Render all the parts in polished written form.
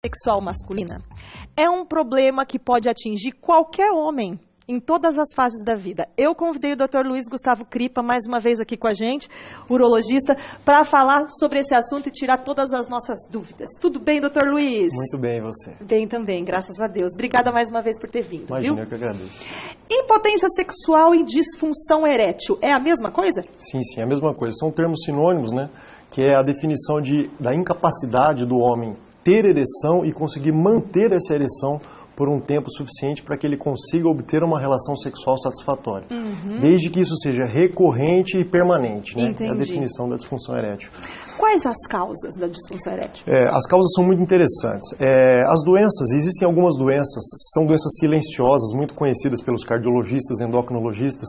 Sexual masculina é um problema que pode atingir qualquer homem em todas as fases da vida. Eu convidei o Dr. Luiz Gustavo Cripa mais uma vez aqui com a gente, urologista, para falar sobre esse assunto e tirar todas as nossas dúvidas. Tudo bem, Dr. Luiz? Muito bem, e você? Bem também, graças a Deus. Obrigada mais uma vez por ter vindo. Imagina, viu? eu que agradeço. Impotência sexual e disfunção erétil é a mesma coisa? Sim, é a mesma coisa. São termos sinônimos, né? Que é a definição da incapacidade do homem ter ereção e conseguir manter essa ereção por um tempo suficiente para que ele consiga obter uma relação sexual satisfatória. Desde que isso seja recorrente e permanente, né? É a definição da disfunção erétil. Quais as causas da disfunção erétil? As causas são muito interessantes. As doenças, existem algumas doenças, são doenças silenciosas, muito conhecidas pelos cardiologistas, endocrinologistas,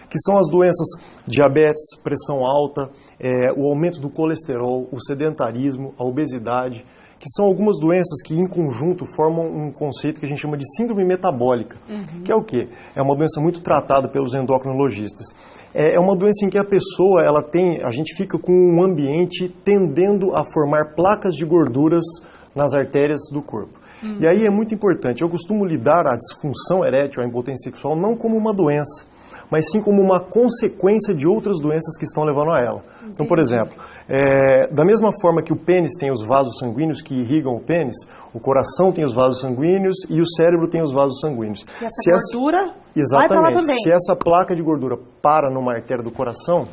que são as doenças diabetes, pressão alta, o aumento do colesterol, o sedentarismo, a obesidade, que são algumas doenças que, em conjunto, formam um conceito que a gente chama de síndrome metabólica, que é o quê? É uma doença muito tratada pelos endocrinologistas. É uma doença em que a pessoa, a gente fica com um ambiente tendendo a formar placas de gorduras nas artérias do corpo. E aí é muito importante, eu costumo lidar a disfunção erétil, a impotência sexual, não como uma doença, mas sim como uma consequência de outras doenças que estão levando a ela. Então, por exemplo, da mesma forma que o pênis tem os vasos sanguíneos que irrigam o pênis, o coração tem os vasos sanguíneos e o cérebro tem os vasos sanguíneos. E essa gordura vai para lá também. Se essa placa de gordura para numa artéria do coração,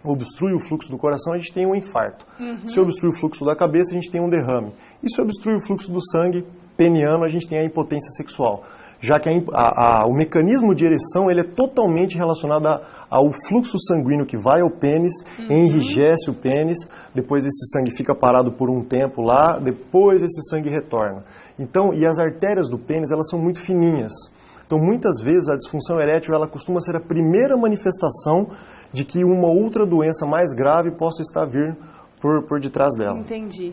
obstrui o fluxo do coração, a gente tem um infarto. Se obstrui o fluxo da cabeça, a gente tem um derrame. E se obstrui o fluxo do sangue peniano, a gente tem a impotência sexual. Já que o mecanismo de ereção ele é totalmente relacionado ao fluxo sanguíneo que vai ao pênis, enrijece o pênis, depois esse sangue fica parado por um tempo lá, depois esse sangue retorna. Então, e as artérias do pênis, elas são muito fininhas. Então, muitas vezes, a disfunção erétil ela costuma ser a primeira manifestação de que uma outra doença mais grave possa estar vindo por detrás dela. Entendi.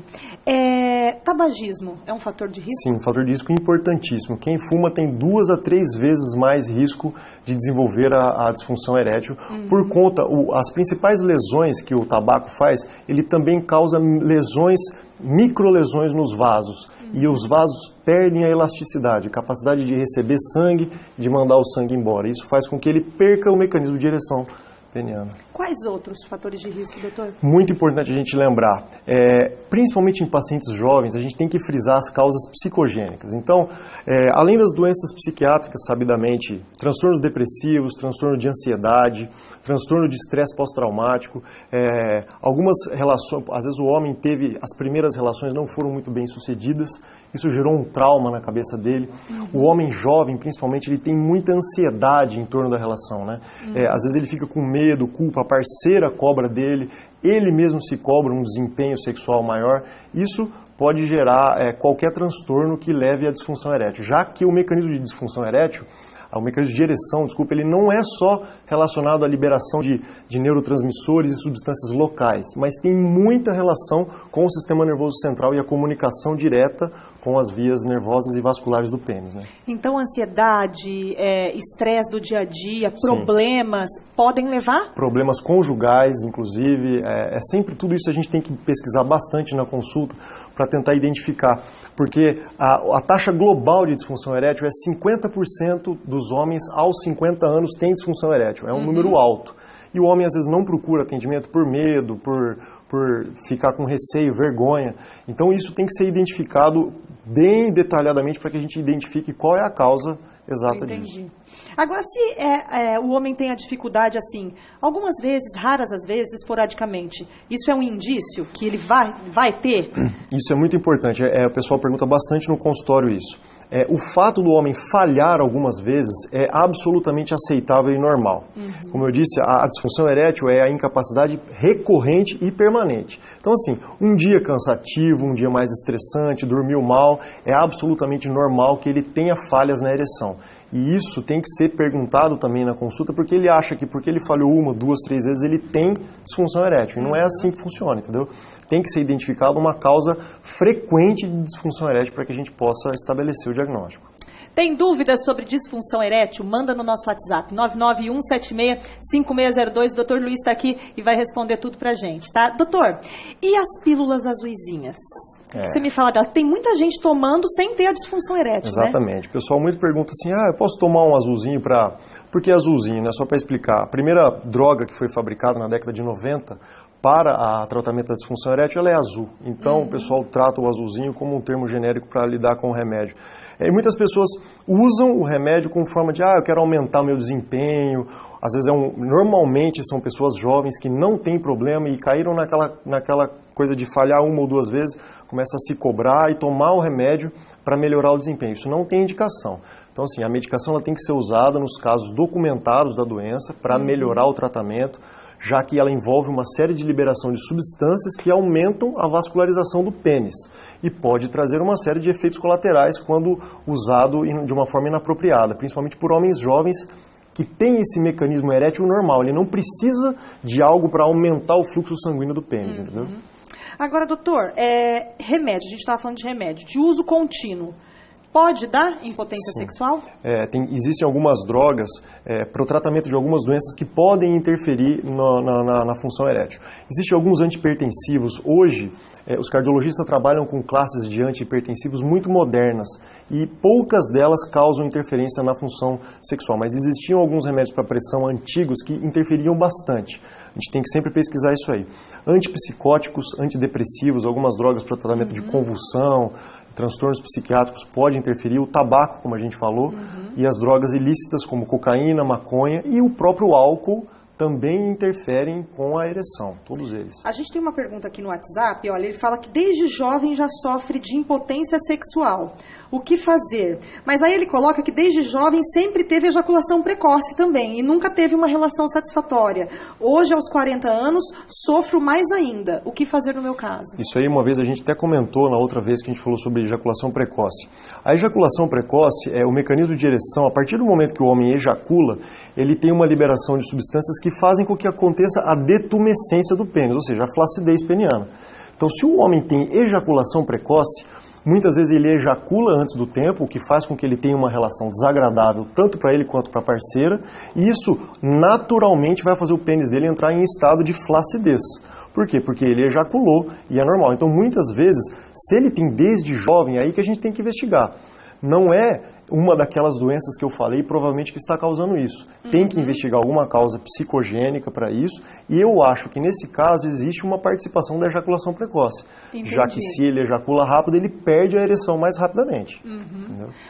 Tabagismo é um fator de risco? Sim, um fator de risco importantíssimo. Quem fuma tem 2 a 3 vezes mais risco de desenvolver a disfunção erétil, por conta, as principais lesões que o tabaco faz, ele também causa lesões, microlesões nos vasos. E os vasos perdem a elasticidade, a capacidade de receber sangue, de mandar o sangue embora. Isso faz com que ele perca o mecanismo de ereção peniana. Quais outros fatores de risco, doutor? Muito importante a gente lembrar, principalmente em pacientes jovens, a gente tem que frisar as causas psicogênicas. Então, além das doenças psiquiátricas, sabidamente, transtornos depressivos, transtorno de ansiedade, transtorno de estresse pós-traumático, algumas relações, às vezes o homem teve, as primeiras relações não foram muito bem sucedidas, isso gerou um trauma na cabeça dele. O homem jovem, principalmente, ele tem muita ansiedade em torno da relação, né? Às vezes ele fica com medo, culpa, a parceira cobra dele, ele mesmo se cobra um desempenho sexual maior. Isso pode gerar qualquer transtorno que leve à disfunção erétil, já que o mecanismo de disfunção erétil, o mecanismo de ereção, ele não é só relacionado à liberação de neurotransmissores e substâncias locais, mas tem muita relação com o sistema nervoso central e a comunicação direta com as vias nervosas e vasculares do pênis, né? Então, ansiedade, estresse do dia a dia, problemas, podem levar? Problemas conjugais, inclusive, sempre tudo isso a gente tem que pesquisar bastante na consulta para tentar identificar, porque a taxa global de disfunção erétil é 50% dos homens aos 50 anos têm disfunção erétil, é um número alto. E o homem às vezes não procura atendimento por medo, por ficar com receio, vergonha. Então isso tem que ser identificado bem detalhadamente para que a gente identifique qual é a causa exata disso. Agora, se o homem tem a dificuldade assim, algumas vezes, raras às vezes, esporadicamente, isso é um indício que ele vai ter? Isso é muito importante. O pessoal pergunta bastante no consultório isso. O fato do homem falhar algumas vezes é absolutamente aceitável e normal. Como eu disse, a disfunção erétil é a incapacidade recorrente e permanente. Então, assim, um dia cansativo, um dia mais estressante, dormiu mal, é absolutamente normal que ele tenha falhas na ereção. E isso tem que ser perguntado também na consulta, porque ele acha que porque ele falhou 1, 2, 3 vezes, ele tem disfunção erétil. E não é assim que funciona, entendeu? Tem que ser identificada uma causa frequente de disfunção erétil para que a gente possa estabelecer o diagnóstico. Tem dúvidas sobre disfunção erétil? Manda no nosso WhatsApp, 991765602. O doutor Luiz está aqui e vai responder tudo pra gente, tá? Doutor, e as pílulas azuisinhas? O que você me fala dela? Tem muita gente tomando sem ter a disfunção erétil, Exatamente. Né? O pessoal muito pergunta assim, eu posso tomar um azulzinho para... Por que azulzinho, né? Só para explicar. A primeira droga que foi fabricada na década de 90 para o tratamento da disfunção erétil, ela é azul. Então, o pessoal trata o azulzinho como um termo genérico para lidar com o remédio. E muitas pessoas usam o remédio como forma de, eu quero aumentar o meu desempenho. Às vezes, normalmente, são pessoas jovens que não têm problema e caíram naquela coisa de falhar uma ou duas vezes, começa a se cobrar e tomar o remédio para melhorar o desempenho. Isso não tem indicação. Então, assim, a medicação ela tem que ser usada nos casos documentados da doença para melhorar o tratamento, já que ela envolve uma série de liberação de substâncias que aumentam a vascularização do pênis e pode trazer uma série de efeitos colaterais quando usado de uma forma inapropriada, principalmente por homens jovens que têm esse mecanismo erétil normal. Ele não precisa de algo para aumentar o fluxo sanguíneo do pênis, entendeu? Agora, doutor, remédio, a gente estava falando de remédio, de uso contínuo. Pode dar impotência sexual? Existem algumas drogas para o tratamento de algumas doenças que podem interferir na função erétil. Existem alguns antihipertensivos. Hoje, os cardiologistas trabalham com classes de antihipertensivos muito modernas e poucas delas causam interferência na função sexual. Mas existiam alguns remédios para pressão antigos que interferiam bastante. A gente tem que sempre pesquisar isso aí. Antipsicóticos, antidepressivos, algumas drogas para tratamento de convulsão, transtornos psiquiátricos podem interferir, o tabaco, como a gente falou, e as drogas ilícitas como cocaína, maconha e o próprio álcool também interferem com a ereção, todos eles. A gente tem uma pergunta aqui no WhatsApp, olha, ele fala que desde jovem já sofre de impotência sexual. O que fazer? Mas aí ele coloca que desde jovem sempre teve ejaculação precoce também e nunca teve uma relação satisfatória. Hoje, aos 40 anos, sofro mais ainda. O que fazer no meu caso? Isso aí uma vez a gente até comentou na outra vez que a gente falou sobre ejaculação precoce. A ejaculação precoce é o mecanismo de ereção. A partir do momento que o homem ejacula, ele tem uma liberação de substâncias que fazem com que aconteça a detumescência do pênis, ou seja, a flacidez peniana. Então, se o homem tem ejaculação precoce, muitas vezes ele ejacula antes do tempo, o que faz com que ele tenha uma relação desagradável tanto para ele quanto para a parceira, e isso naturalmente vai fazer o pênis dele entrar em estado de flacidez. Por quê? Porque ele ejaculou e é normal. Então, muitas vezes, se ele tem desde jovem, é aí que a gente tem que investigar. Não é uma daquelas doenças que eu falei, provavelmente que está causando isso. Tem que investigar alguma causa psicogênica para isso, e eu acho que nesse caso existe uma participação da ejaculação precoce. Entendi. Já que se ele ejacula rápido, ele perde a ereção mais rapidamente.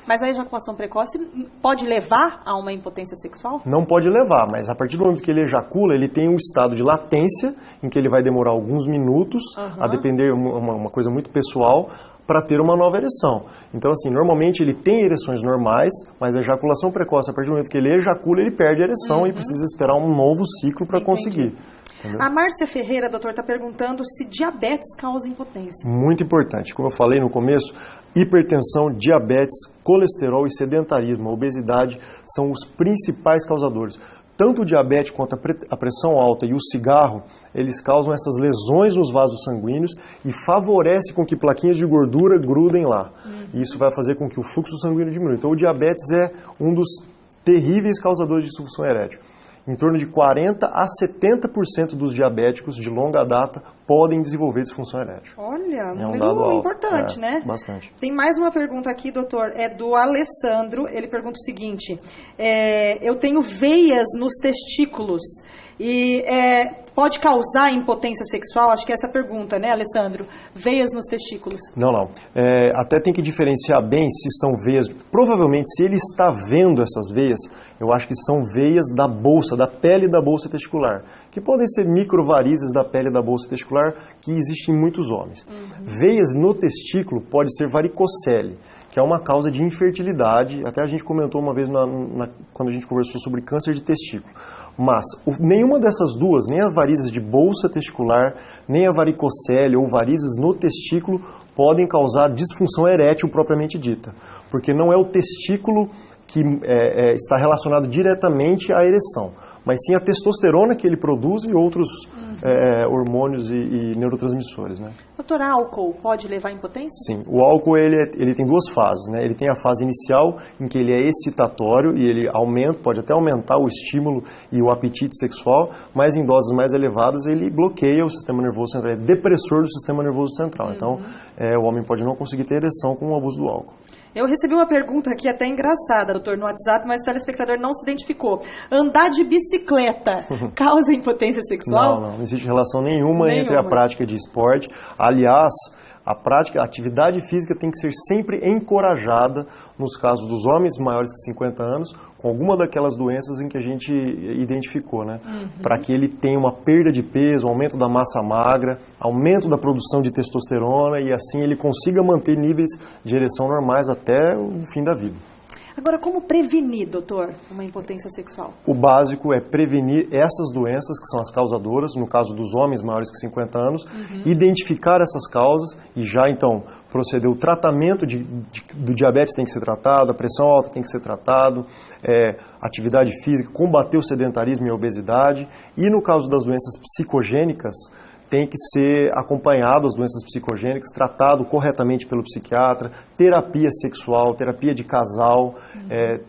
Mas a ejaculação precoce pode levar a uma impotência sexual? Não pode levar, mas a partir do momento que ele ejacula, ele tem um estado de latência, em que ele vai demorar alguns minutos, a depender, uma coisa muito pessoal, para ter uma nova ereção. Então, assim, normalmente ele tem ereções normais, mas a ejaculação precoce, a partir do momento que ele ejacula, ele perde a ereção e precisa esperar um novo ciclo para conseguir. Entendeu? A Márcia Ferreira, doutor, está perguntando se diabetes causa impotência. Muito importante. Como eu falei no começo, hipertensão, diabetes, colesterol e sedentarismo, a obesidade são os principais causadores. Tanto o diabetes quanto a pressão alta e o cigarro, eles causam essas lesões nos vasos sanguíneos e favorece com que plaquinhas de gordura grudem lá. E isso vai fazer com que o fluxo sanguíneo diminua. Então o diabetes é um dos terríveis causadores de disfunção erétil. Em torno de 40% a 70% dos diabéticos de longa data podem desenvolver disfunção erétil. Olha, é um dado importante, né? Bastante. Tem mais uma pergunta aqui, doutor, é do Alessandro. Ele pergunta o seguinte, eu tenho veias nos testículos e pode causar impotência sexual? Acho que é essa a pergunta, né, Alessandro? Veias nos testículos. Não. Até tem que diferenciar bem se são veias. Provavelmente, se ele está vendo essas veias, eu acho que são veias da bolsa, da pele da bolsa testicular, que podem ser microvarizes da pele da bolsa testicular, que existem em muitos homens. Veias no testículo pode ser varicocele, que é uma causa de infertilidade. Até a gente comentou uma vez quando a gente conversou sobre câncer de testículo. Mas nenhuma dessas duas, nem a varizes de bolsa testicular, nem a varicocele ou varizes no testículo, podem causar disfunção erétil propriamente dita. Porque não é o testículo que está relacionado diretamente à ereção, mas sim a testosterona que ele produz e outros hormônios e neurotransmissores, né? Doutor, álcool pode levar à impotência? Sim, o álcool ele tem duas fases, né? Ele tem a fase inicial em que ele é excitatório e ele pode até aumentar o estímulo e o apetite sexual, mas em doses mais elevadas ele bloqueia o sistema nervoso central, é depressor do sistema nervoso central. Então, o homem pode não conseguir ter ereção com o abuso do álcool. Eu recebi uma pergunta aqui até engraçada, doutor, no WhatsApp, mas o telespectador não se identificou. Andar de bicicleta causa impotência sexual? Não existe relação nenhuma entre a prática de esporte. Aliás, a atividade física tem que ser sempre encorajada nos casos dos homens maiores que 50 anos, com alguma daquelas doenças em que a gente identificou, né? Para que ele tenha uma perda de peso, aumento da massa magra, aumento da produção de testosterona e assim ele consiga manter níveis de ereção normais até o fim da vida. Agora, como prevenir, doutor, uma impotência sexual? O básico é prevenir essas doenças, que são as causadoras, no caso dos homens maiores que 50 anos, identificar essas causas e já, então, proceder o tratamento do diabetes tem que ser tratado, a pressão alta tem que ser tratado, atividade física, combater o sedentarismo e a obesidade. E no caso das doenças psicogênicas, tem que ser acompanhado, as doenças psicogênicas, tratado corretamente pelo psiquiatra, terapia sexual, terapia de casal,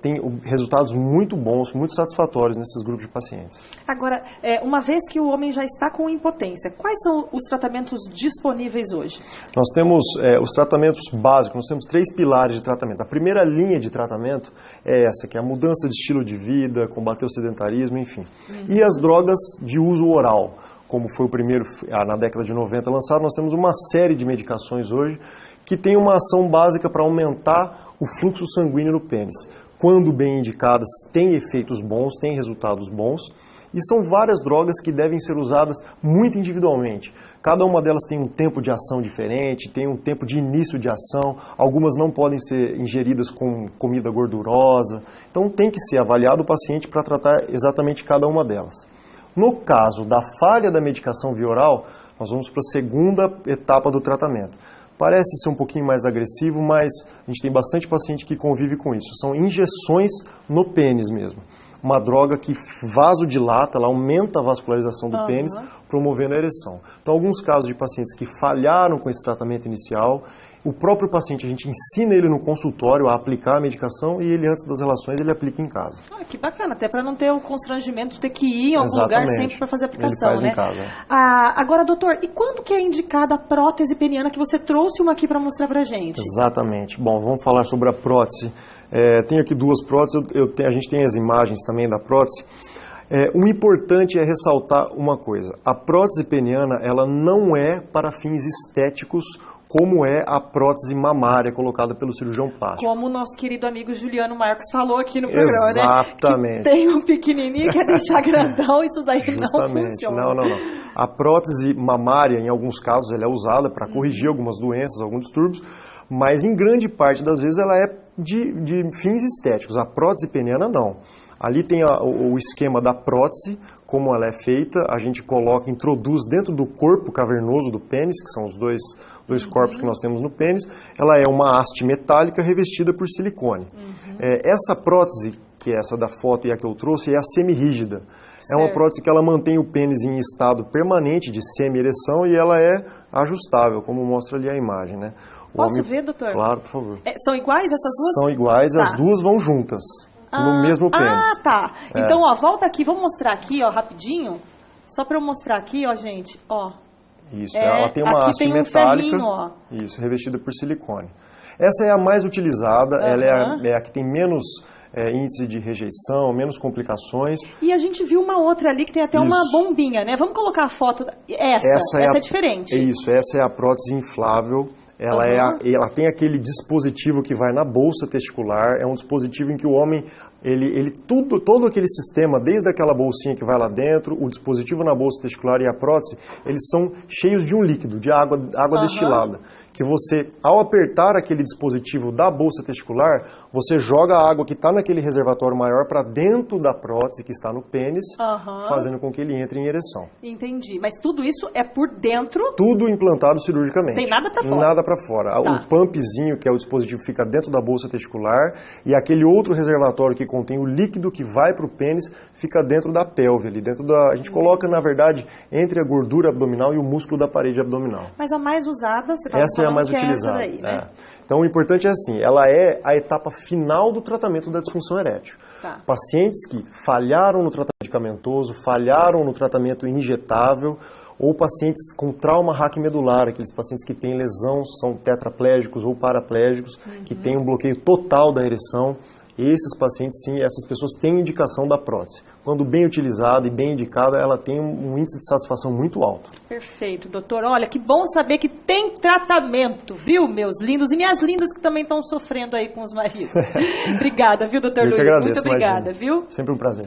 tem resultados muito bons, muito satisfatórios nesses grupos de pacientes. Agora, uma vez que o homem já está com impotência, quais são os tratamentos disponíveis hoje? Nós temos os tratamentos básicos, nós temos 3 pilares de tratamento. A primeira linha de tratamento é essa, que é a mudança de estilo de vida, combater o sedentarismo, enfim. E as drogas de uso oral, como foi o primeiro na década de 90 lançado, nós temos uma série de medicações hoje que tem uma ação básica para aumentar o fluxo sanguíneo no pênis. Quando bem indicadas, têm efeitos bons, têm resultados bons, e são várias drogas que devem ser usadas muito individualmente. Cada uma delas tem um tempo de ação diferente, tem um tempo de início de ação, algumas não podem ser ingeridas com comida gordurosa, então tem que ser avaliado o paciente para tratar exatamente cada uma delas. No caso da falha da medicação via oral, nós vamos para a segunda etapa do tratamento. Parece ser um pouquinho mais agressivo, mas a gente tem bastante paciente que convive com isso. São injeções no pênis mesmo. Uma droga que vasodilata, ela aumenta a vascularização do pênis, promovendo a ereção. Então, alguns casos de pacientes que falharam com esse tratamento inicial, o próprio paciente, a gente ensina ele no consultório a aplicar a medicação e ele, antes das relações, ele aplica em casa. Que bacana, até para não ter o constrangimento de ter que ir em algum lugar sempre para fazer a aplicação, ele faz né? em casa. Agora, doutor, e quando que é indicada a prótese peniana, que você trouxe uma aqui para mostrar para a gente? Exatamente. Bom, vamos falar sobre a prótese. Tenho aqui 2 próteses, a gente tem as imagens também da prótese. O importante é ressaltar uma coisa, a prótese peniana ela não é para fins estéticos como é a prótese mamária colocada pelo cirurgião plástico. Como o nosso querido amigo Juliano Marcos falou aqui no programa, Exatamente. né? Que tem um pequenininho que quer deixar grandão, isso daí não funciona. Não. A prótese mamária, em alguns casos, ela é usada para corrigir algumas doenças, alguns distúrbios, mas em grande parte das vezes ela é de fins estéticos. A prótese peniana não. Ali tem o esquema da prótese, como ela é feita, a gente introduz dentro do corpo cavernoso do pênis, que são os dois corpos que nós temos no pênis, ela é uma haste metálica revestida por silicone. Essa prótese, que é essa da foto e a que eu trouxe, é a semirrígida. É uma prótese que ela mantém o pênis em estado permanente de semi-ereção e ela é ajustável, como mostra ali a imagem, né? Posso ver, doutor? Claro, por favor. São iguais essas duas? São iguais, as duas vão juntas. No mesmo pênis. Tá. Então, volta aqui, vamos mostrar aqui, rapidinho. Só para eu mostrar aqui, gente, Isso, ela tem uma haste metálica, ferrinho, isso, revestida por silicone. Essa é a mais utilizada, ela é a que tem menos índice de rejeição, menos complicações. E a gente viu uma outra ali que tem até uma bombinha, né? Vamos colocar a foto, essa é diferente. Isso, essa é a prótese inflável. Ela tem aquele dispositivo que vai na bolsa testicular, é um dispositivo em que o homem, todo aquele sistema, desde aquela bolsinha que vai lá dentro, o dispositivo na bolsa testicular e a prótese, eles são cheios de um líquido, de água destilada, que você, ao apertar aquele dispositivo da bolsa testicular, você joga a água que está naquele reservatório maior para dentro da prótese que está no pênis, fazendo com que ele entre em ereção. Entendi. Mas tudo isso é por dentro? Tudo implantado cirurgicamente. Tem nada para fora? Nada para fora. Tá. O pumpzinho, que é o dispositivo, fica dentro da bolsa testicular e aquele outro reservatório que contém o líquido que vai para o pênis fica dentro da pelve, ali dentro da... A gente coloca, na verdade, entre a gordura abdominal e o músculo da parede abdominal. Mas a mais usada, você está essa é a mais utilizada. Daí, né? Então, o importante é assim, ela é a etapa final do tratamento da disfunção erétil. Tá. Pacientes que falharam no tratamento medicamentoso, falharam no tratamento injetável, ou pacientes com trauma raquimedular, aqueles pacientes que têm lesão, são tetraplégicos ou paraplégicos, que têm um bloqueio total da ereção. Esses pacientes, sim, essas pessoas têm indicação da prótese. Quando bem utilizada e bem indicada, ela tem um índice de satisfação muito alto. Perfeito, doutor. Olha, que bom saber que tem tratamento, viu, meus lindos? E minhas lindas que também estão sofrendo aí com os maridos. Obrigada, viu, doutor Luiz? Eu que agradeço, muito obrigada, imagina. Viu? Sempre um prazer.